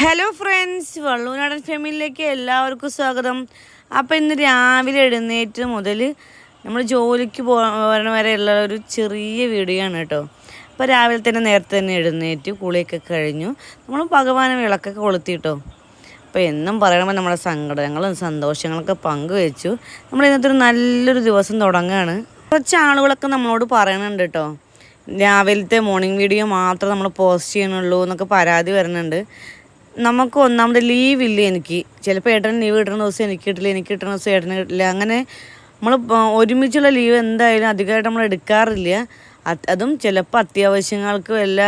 Hello friends, വള്ളൂനാടൻ ഫാമിലിയിലേക്ക് എല്ലാവർക്കും സ്വാഗതം. അപ്പോൾ ഇന്ന് രാവിലെ എഴുന്നേറ്റ് മുതൽ നമ്മൾ ജോലിക്ക് പോകണ വരെയുള്ള ഒരു ചെറിയ വീഡിയോ ആണ് കേട്ടോ. അപ്പോൾ രാവിലെ തന്നെ നേരത്തെ തന്നെ എഴുന്നേറ്റ് കുളിയൊക്കെ കഴിഞ്ഞു. നമ്മൾ ഭഗവാനെ വിളക്കൊക്കെ കൊളുത്തിട്ടോ. അപ്പോൾ എന്നും പറയണമെങ്കിൽ നമ്മുടെ സങ്കടങ്ങളും സന്തോഷങ്ങളൊക്കെ പങ്കുവെച്ചു. നമ്മൾ ഇന്നത്തെ ഒരു നല്ലൊരു ദിവസം തുടങ്ങുകയാണ്. കുറച്ച് ആളുകളൊക്കെ നമ്മളോട് പറയണുണ്ട് കേട്ടോ, രാവിലത്തെ മോർണിംഗ് വീഡിയോ മാത്രം നമ്മൾ പോസ്റ്റ് ചെയ്യണുള്ളൂ എന്നൊക്കെ പരാതി വരുന്നുണ്ട്. നമുക്ക് ഒന്നാമത് ലീവില്ല. എനിക്ക് ചിലപ്പോൾ ഏട്ടന് ലീവ് കിട്ടുന്ന ദിവസം എനിക്ക് കിട്ടില്ല, എനിക്ക് കിട്ടുന്ന ദിവസം ഏട്ടന് കിട്ടില്ല. അങ്ങനെ നമ്മൾ ഒരുമിച്ചുള്ള ലീവ് എന്തായാലും അധികമായിട്ട് നമ്മൾ എടുക്കാറില്ല. അതും ചിലപ്പോൾ അത്യാവശ്യങ്ങൾക്ക് വല്ല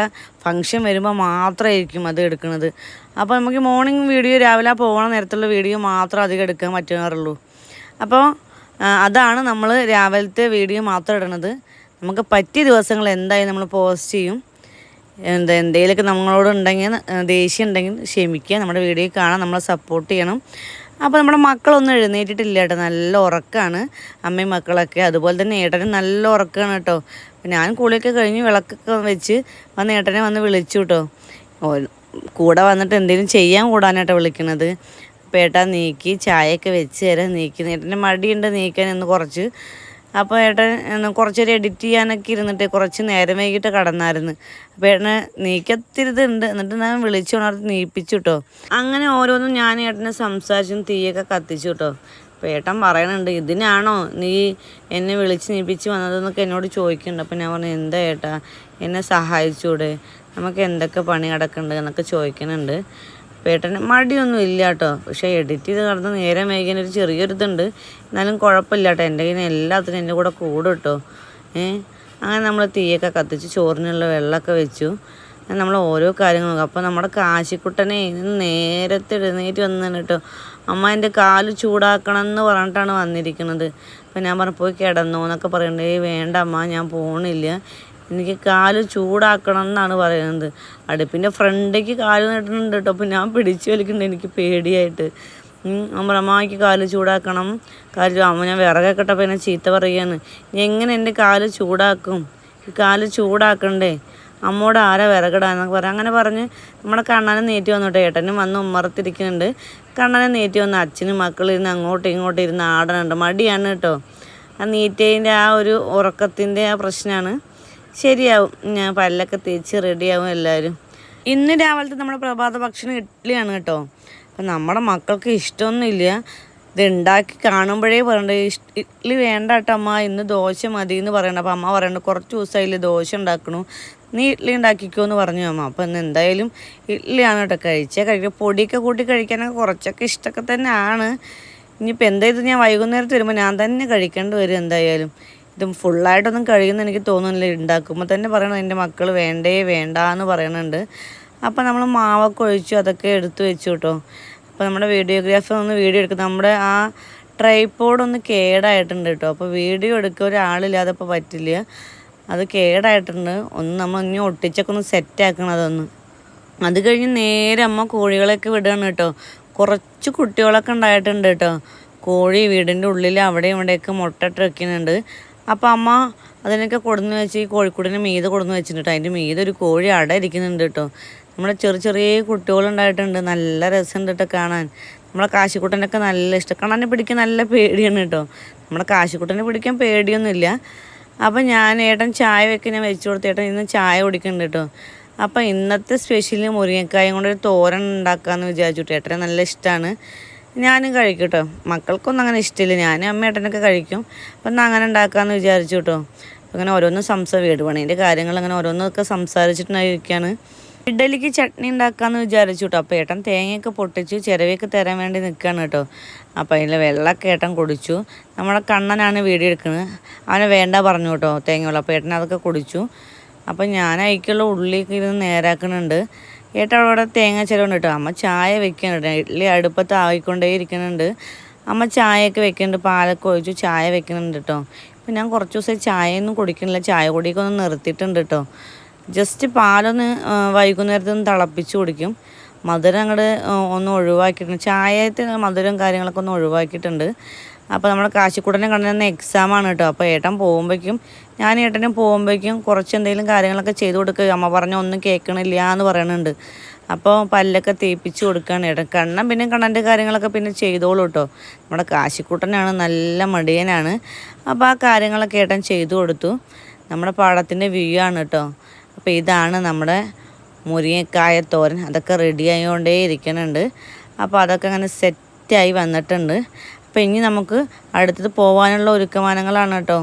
ഫങ്ഷൻ വരുമ്പോൾ മാത്രമായിരിക്കും അത് എടുക്കുന്നത്. അപ്പോൾ നമുക്ക് മോർണിംഗ് വീഡിയോ രാവിലെ പോകണ നേരത്തുള്ള വീഡിയോ മാത്രം അധികം എടുക്കാൻ പറ്റാറുള്ളൂ. അപ്പോൾ അതാണ് നമ്മൾ രാവിലത്തെ വീഡിയോ മാത്രം ഇടണത്. നമുക്ക് പറ്റിയ ദിവസങ്ങൾ എന്തായാലും നമ്മൾ പോസ്റ്റ് ചെയ്യും. എന്തെങ്കിലുമൊക്കെ നമ്മളോടുണ്ടെങ്കിൽ ദേഷ്യം ഉണ്ടെങ്കിൽ ക്ഷമിക്കുക, നമ്മുടെ വീഡിയോ കാണാൻ നമ്മളെ സപ്പോർട്ട് ചെയ്യണം. അപ്പോൾ നമ്മുടെ മക്കളൊന്നും എഴുന്നേറ്റിട്ടില്ല കേട്ടോ, നല്ല ഉറക്കമാണ് അമ്മയും മക്കളൊക്കെ. അതുപോലെ തന്നെ ഏട്ടനും നല്ല ഉറക്കമാണ് കേട്ടോ. അപ്പോൾ ഞാൻ കുളിയൊക്കെ കഴിഞ്ഞ് വിളക്കൊക്കെ വെച്ച് വന്ന് ഏട്ടനെ വന്ന് വിളിച്ചു കേട്ടോ. കൂടെ വന്നിട്ട് എന്തെങ്കിലും ചെയ്യാൻ കൂടാനായിട്ടോ വിളിക്കുന്നത്. അപ്പോൾ ഏട്ടാ നീക്കി ചായയൊക്കെ വെച്ച് തരാം, നീക്കി ഏട്ടൻ്റെ മടിയുണ്ട് നീക്കാൻ എന്ന് കുറച്ച്. അപ്പോൾ ഏട്ടൻ കുറച്ചൊരു എഡിറ്റ് ചെയ്യാനൊക്കെ ഇരുന്നിട്ട് കുറച്ച് നേരം വൈകിട്ട് കടന്നായിരുന്നു. അപ്പോൾ ഏട്ടനെ നീക്കത്തിരുതുണ്ട്, എന്നിട്ട് ഞാൻ വിളിച്ചു ഉണർത്തി നീപ്പിച്ചു കേട്ടോ. അങ്ങനെ ഓരോന്നും ഞാൻ ഏട്ടനെ സംസാരിച്ചും തീയൊക്കെ കത്തിച്ചു കേട്ടോ. അപ്പോൾ ഏട്ടൻ പറയണുണ്ട്, ഇതിനാണോ നീ എന്നെ വിളിച്ച് നീപ്പിച്ച് വന്നതെന്നൊക്കെ എന്നോട് ചോദിക്കുന്നുണ്ട്. അപ്പോൾ ഞാൻ പറഞ്ഞു, എന്താ ഏട്ടാ എന്നെ സഹായിച്ചൂടെ, നമുക്ക് എന്തൊക്കെ പണി കിടക്കുന്നുണ്ട് എന്നൊക്കെ ചോദിക്കുന്നുണ്ട്. ഏട്ടന് മടിയൊന്നും ഇല്ല കേട്ടോ. പക്ഷേ എഡിറ്റ് ചെയ്ത് കിടന്ന് നേരം വൈകിയൊരു ചെറിയൊരിതുണ്ട്, എന്നാലും കുഴപ്പമില്ല കേട്ടോ. എൻ്റെ കയ്യിൽ നിന്ന് എല്ലാത്തിനും എൻ്റെ കൂടെ കൂടും കേട്ടോ. അങ്ങനെ നമ്മൾ തീയൊക്കെ കത്തിച്ച് ചോറിനുള്ള വെള്ളമൊക്കെ വെച്ചു. നമ്മൾ ഓരോ കാര്യങ്ങളും. അപ്പോൾ നമ്മുടെ കാശിക്കുട്ടനെ ഇന്ന് നേരത്തെ എഴുന്നേറ്റ് വന്നു കേട്ടോ. അമ്മ എൻ്റെ കാല് ചൂടാക്കണം എന്ന് പറഞ്ഞിട്ടാണ് വന്നിരിക്കുന്നത്. അപ്പോൾ ഞാൻ പറഞ്ഞു, പോയി കിടന്നോ എന്നൊക്കെ പറയണ്ടേ. വേണ്ട അമ്മ, ഞാൻ പോകണില്ല, എനിക്ക് കാല് ചൂടാക്കണം എന്നാണ് പറയുന്നത്. അടുപ്പിൻ്റെ ഫ്രണ്ടേക്ക് കാല് നീട്ടുന്നുണ്ട് കേട്ടോ. അപ്പോൾ ഞാൻ പിടിച്ചു വലിക്കുന്നുണ്ട്, എനിക്ക് പേടിയായിട്ട്. അമ്മയ്ക്ക് കാല് ചൂടാക്കണം, അമ്മ ഞാൻ വിറകൊക്കെ ഇട്ടപ്പോൾ എന്നെ ചീത്ത പറയുകയാണ്. എങ്ങനെ എൻ്റെ കാല് ചൂടാക്കും, കാല് ചൂടാക്കണ്ടേ, അമ്മോട് ആരാ വിറകിടാന്നൊക്കെ പറയാം. അങ്ങനെ പറഞ്ഞ് നമ്മുടെ കണ്ണനെ നീട്ടി വന്നു കേട്ടോ. ഏട്ടനും വന്ന് ഉമ്മറത്തിരിക്കുന്നുണ്ട്, കണ്ണനെ നീട്ടി വന്ന് അച്ഛനും മക്കളിരുന്ന് അങ്ങോട്ടും ഇങ്ങോട്ടും ഇരുന്ന് ആടണുണ്ട്. മടിയാണ് കേട്ടോ, ആ നീറ്റേൻ്റെ ആ ഒരു ഉറക്കത്തിൻ്റെ ആ പ്രശ്നമാണ്. ശരിയാവും, ഞാൻ പല്ലൊക്കെ തേച്ച് റെഡിയാവും എല്ലാവരും. ഇന്ന് രാവിലത്തെ നമ്മുടെ പ്രഭാത ഭക്ഷണം ഇഡ്ഡലിയാണ് കേട്ടോ. അപ്പം നമ്മുടെ മക്കൾക്ക് ഇഷ്ടമൊന്നുമില്ല. ഇത് ഉണ്ടാക്കി കാണുമ്പോഴേ പറയണ്ടേ ഇഡ്ഡലി വേണ്ട കേട്ടോ അമ്മ, ഇന്ന് ദോശ മതി എന്ന് പറയണ്ട. അപ്പോൾ അമ്മ പറയണ്ട, കുറച്ച് ദിവസമായില്ലേ ദോശ ഉണ്ടാക്കണു, നീ ഇഡ്ഡലി ഉണ്ടാക്കിക്കോ എന്ന് പറഞ്ഞു അമ്മ. അപ്പോൾ ഇന്ന് എന്തായാലും ഇഡ്ഡലിയാണ് കേട്ടോ. കഴിക്കുക, പൊടിയൊക്കെ കൂട്ടി കഴിക്കാനൊക്കെ കുറച്ചൊക്കെ ഇഷ്ടമൊക്കെ തന്നെയാണ്. ഇനിയിപ്പോൾ എന്തായാലും ഞാൻ വൈകുന്നേരത്ത് വരുമ്പോൾ ഞാൻ തന്നെ കഴിക്കേണ്ടി വരും എന്തായാലും. ഇത് ഫുള്ളായിട്ടൊന്നും കഴിയുമെന്ന് എനിക്ക് തോന്നുന്നില്ല. ഉണ്ടാക്കുമ്പോൾ തന്നെ പറയണം എൻ്റെ മക്കൾ വേണ്ടേ വേണ്ട എന്ന് പറയണുണ്ട്. അപ്പോൾ നമ്മൾ മാവൊക്കെ ഒഴിച്ചു, അതൊക്കെ എടുത്തു വെച്ചു കേട്ടോ. അപ്പോൾ നമ്മുടെ വീഡിയോഗ്രാഫർ ഒന്ന് വീഡിയോ എടുക്കും. നമ്മുടെ ആ ട്രൈപോഡൊന്ന് കേടായിട്ടുണ്ട് കേട്ടോ. അപ്പോൾ വീഡിയോ എടുക്കുക ഒരാളില്ലാതെ ഇപ്പോൾ പറ്റില്ല, അത് കേടായിട്ടുണ്ട്. നമ്മൾ ഇനി ഒട്ടിച്ചൊക്കെ ഒന്ന് സെറ്റാക്കണം അതൊന്ന്. അത് കഴിഞ്ഞ് നേരെ അമ്മ കോഴികളൊക്കെ വിടുകയാണ് കേട്ടോ. കുറച്ച് കുട്ടികളൊക്കെ ഉണ്ടായിട്ടുണ്ട് കേട്ടോ. കോഴി വീടിൻ്റെ ഉള്ളിൽ അവിടെയും ഇവിടെയൊക്കെ മുട്ടയിട്ട് വെക്കുന്നുണ്ട്. അപ്പോൾ അമ്മ അതിനൊക്കെ കൊടുന്ന് വെച്ച് ഈ കോഴിക്കൂടിന് മീതെ കൊടുന്ന് വെച്ചിട്ടുണ്ട്. അതിൻ്റെ മീതെ ഒരു കോഴി അട ഇരിക്കുന്നുണ്ട് കേട്ടോ. നമ്മുടെ ചെറിയ കുട്ടികളുണ്ടായിട്ടുണ്ട്, നല്ല രസമുണ്ട് കേട്ടോ കാണാൻ. നമ്മളെ കാശിക്കുട്ടനൊക്കെ നല്ല ഇഷ്ടം, കണ്ണനെ പിടിക്കാൻ നല്ല പേടിയാണ് കേട്ടോ. നമ്മുടെ കാശിക്കുട്ടനെ പിടിക്കാൻ പേടിയൊന്നുമില്ല. അപ്പോൾ ഞാൻ ഏട്ടൻ ചായ വെക്കാൻ ഞാൻ വെച്ച് കൊടുത്ത് ഏട്ടൻ ഇന്ന് ചായ കുടിക്കുന്നുണ്ട് കേട്ടോ. അപ്പോൾ ഇന്നത്തെ സ്പെഷ്യൽ മുരിങ്ങക്കായും കൊണ്ടൊരു തോരൻ ഉണ്ടാക്കാമെന്ന് വിചാരിച്ചു. ഏട്ടനെ നല്ല ഇഷ്ടമാണ്, ഞാനും കഴിക്കും കേട്ടോ. മക്കൾക്കൊന്നും അങ്ങനെ ഇഷ്ടമില്ല, ഞാനും അമ്മ ഏട്ടനൊക്കെ കഴിക്കും. അപ്പം എന്നാൽ അങ്ങനെ ഉണ്ടാക്കാമെന്ന് വിചാരിച്ചു കേട്ടോ. അങ്ങനെ ഓരോന്നും വീട് പണീൻ്റെ കാര്യങ്ങൾ അങ്ങനെ ഓരോന്നൊക്കെ സംസാരിച്ചിട്ടുണ്ടായിരിക്കുകയാണ്. ഇഡ്ഡലിക്ക് ചട്നി ഉണ്ടാക്കാമെന്ന് വിചാരിച്ചു കേട്ടോ. അപ്പോൾ ഏട്ടൻ തേങ്ങയൊക്കെ പൊട്ടിച്ച് ചിരവിയൊക്കെ തരാൻ വേണ്ടി നിൽക്കുകയാണ് കേട്ടോ. അപ്പോൾ അതിൽ വെള്ളമൊക്കെ ഏട്ടൻ കുടിച്ചു. നമ്മുടെ കണ്ണനാണ് വീഡിയോ എടുക്കുന്നത്, അവനെ വേണ്ട പറഞ്ഞു കേട്ടോ തേങ്ങ വെള്ളം. അപ്പോൾ ഏട്ടൻ അതൊക്കെ കുടിച്ചു. അപ്പോൾ ഞാൻ അതിലേക്കുള്ള ഉള്ളിയൊക്കെ ഇരുന്ന് നേരാക്കുന്നുണ്ട്. ഏട്ടൻ അവിടെ തേങ്ങ ചിലവുണ്ട് കേട്ടോ. അമ്മ ചായ വെക്കുന്നുണ്ട്, ഇഡ്ഡലി അടുപ്പത്ത് ആയിക്കൊണ്ടേ ഇരിക്കുന്നുണ്ട്. അമ്മ ചായയൊക്കെ വെക്കുന്നുണ്ട്, പാലൊക്കെ ഒഴിച്ചു ചായ വെക്കുന്നുണ്ട് കേട്ടോ. ഇപ്പം ഞാൻ കുറച്ച് ദിവസമായി ചായയൊന്നും കുടിക്കുന്നില്ല, ചായ കുടിയൊക്കെ ഒന്ന് നിർത്തിയിട്ടുണ്ട് കേട്ടോ. ജസ്റ്റ് പാലൊന്ന് വൈകുന്നേരത്തൊന്ന് തിളപ്പിച്ച് കുടിക്കും. മധുരം അങ്ങോട്ട് ഒന്ന് ഒഴിവാക്കിയിട്ടുണ്ട്, ചായത്തെ മധുരം കാര്യങ്ങളൊക്കെ ഒന്ന് ഒഴിവാക്കിയിട്ടുണ്ട്. അപ്പോൾ നമ്മുടെ കാശിക്കുട്ടനെ കണ്ടുതന്നെ എക്സാമാണ് കേട്ടോ. അപ്പോൾ ഏട്ടൻ പോകുമ്പോഴേക്കും ഞാൻ ഏട്ടനും പോകുമ്പോഴേക്കും കുറച്ച് എന്തെങ്കിലും കാര്യങ്ങളൊക്കെ ചെയ്ത് കൊടുക്കുക. അമ്മ പറഞ്ഞ ഒന്നും കേൾക്കണില്ല എന്ന് പറയുന്നുണ്ട്. അപ്പോൾ പല്ലൊക്കെ തേപ്പിച്ച് കൊടുക്കുകയാണ് ഏട്ടൻ. കണ്ണൻ പിന്നെ കണ്ണൻ്റെ കാര്യങ്ങളൊക്കെ പിന്നെ ചെയ്തോളൂ കേട്ടോ. നമ്മുടെ കാശിക്കുട്ടനാണ് നല്ല മടിയനാണ്. അപ്പോൾ ആ കാര്യങ്ങളൊക്കെ ഏട്ടൻ ചെയ്തു കൊടുത്തു. നമ്മുടെ പാടത്തിൻ്റെ വ്യൂ ആണ് കേട്ടോ. അപ്പോൾ ഇതാണ് നമ്മുടെ മുരിങ്ങക്കായ തോരൻ. അതൊക്കെ റെഡി ആയിക്കൊണ്ടേ ഇരിക്കുന്നുണ്ട്. അപ്പോൾ അതൊക്കെ അങ്ങനെ സെറ്റായി വന്നിട്ടുണ്ട്. അപ്പോൾ ഇനി നമുക്ക് അടുത്തത് പോകാനുള്ള ഒരുക്കമാനങ്ങളാണ് കേട്ടോ.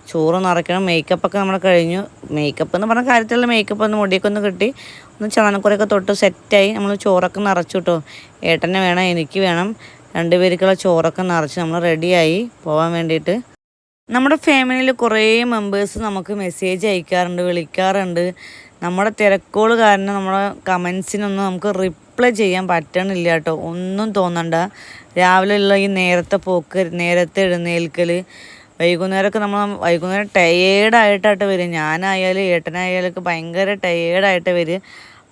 ചോറ് നിറയ്ക്കണം. മേക്കപ്പൊക്കെ നമ്മൾ കഴിഞ്ഞു. മേക്കപ്പ് എന്ന് പറഞ്ഞ കാര്യത്തിലുള്ള മേക്കപ്പ് ഒന്ന് മുടിയൊക്കെ ഒന്ന് കിട്ടി, ഒന്ന് ചാനക്കുറയൊക്കെ തൊട്ട് സെറ്റായി. നമ്മൾ ചോറൊക്കെ നിറച്ചു കേട്ടോ. ഏട്ടന് വേണം, എനിക്ക് വേണം, 2 പേർക്കുള്ള ചോറൊക്കെ നിറച്ച് നമ്മൾ റെഡിയായി പോകാൻ വേണ്ടിയിട്ട്. നമ്മുടെ ഫാമിലിയിൽ കുറേ മെമ്പേഴ്സ് നമുക്ക് മെസ്സേജ് അയക്കാറുണ്ട്, വിളിക്കാറുണ്ട്. നമ്മുടെ തിരക്കോള് കാരണം നമ്മുടെ കമൻസിനൊന്നും നമുക്ക് റിപ്ലൈ ചെയ്യാൻ പറ്റണില്ല കേട്ടോ. ഒന്നും തോന്നണ്ട. രാവിലെയുള്ള ഈ നേരത്തെ പോക്ക്, നേരത്തെ എഴുന്നേൽക്കൽ, വൈകുന്നേരമൊക്കെ വൈകുന്നേരം ടയേർഡായിട്ടായിട്ട് വരും. ഞാനായാലും ഏട്ടനായാലൊക്കെ ഭയങ്കര ടയേർഡായിട്ട് വരും.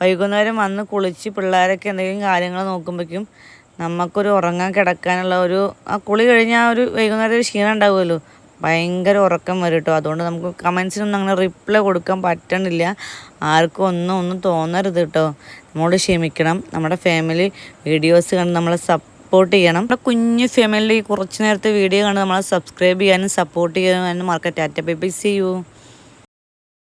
വൈകുന്നേരം വന്ന് കുളിച്ച് പിള്ളേരൊക്കെ എന്തെങ്കിലും കാര്യങ്ങൾ നോക്കുമ്പോഴേക്കും നമുക്കൊരു ഉറങ്ങാൻ കിടക്കാനുള്ള ആ കുളി കഴിഞ്ഞാൽ ഒരു വൈകുന്നേരം ഒരു ക്ഷീണം ഉണ്ടാവുമല്ലോ, ഭയങ്കര ഉറക്കം വരും കേട്ടോ. അതുകൊണ്ട് നമുക്ക് കമൻസിനൊന്നും അങ്ങനെ റിപ്ലൈ കൊടുക്കാൻ പറ്റണില്ല. ആർക്കും ഒന്നും തോന്നരുത് കേട്ടോ. നമ്മളോട് ക്ഷമിക്കണം. നമ്മുടെ ഫാമിലി വീഡിയോസ് കണ്ട് നമ്മളെ സപ്പോർട്ട് ചെയ്യണം. നമ്മുടെ കുഞ്ഞു ഫാമിലി കുറച്ച് നേരത്തെ വീഡിയോ കണ്ട് നമ്മളെ സബ്സ്ക്രൈബ് ചെയ്യാനും സപ്പോർട്ട് ചെയ്യാനും മറക്കട്ടെ. Tata bye bye, see U.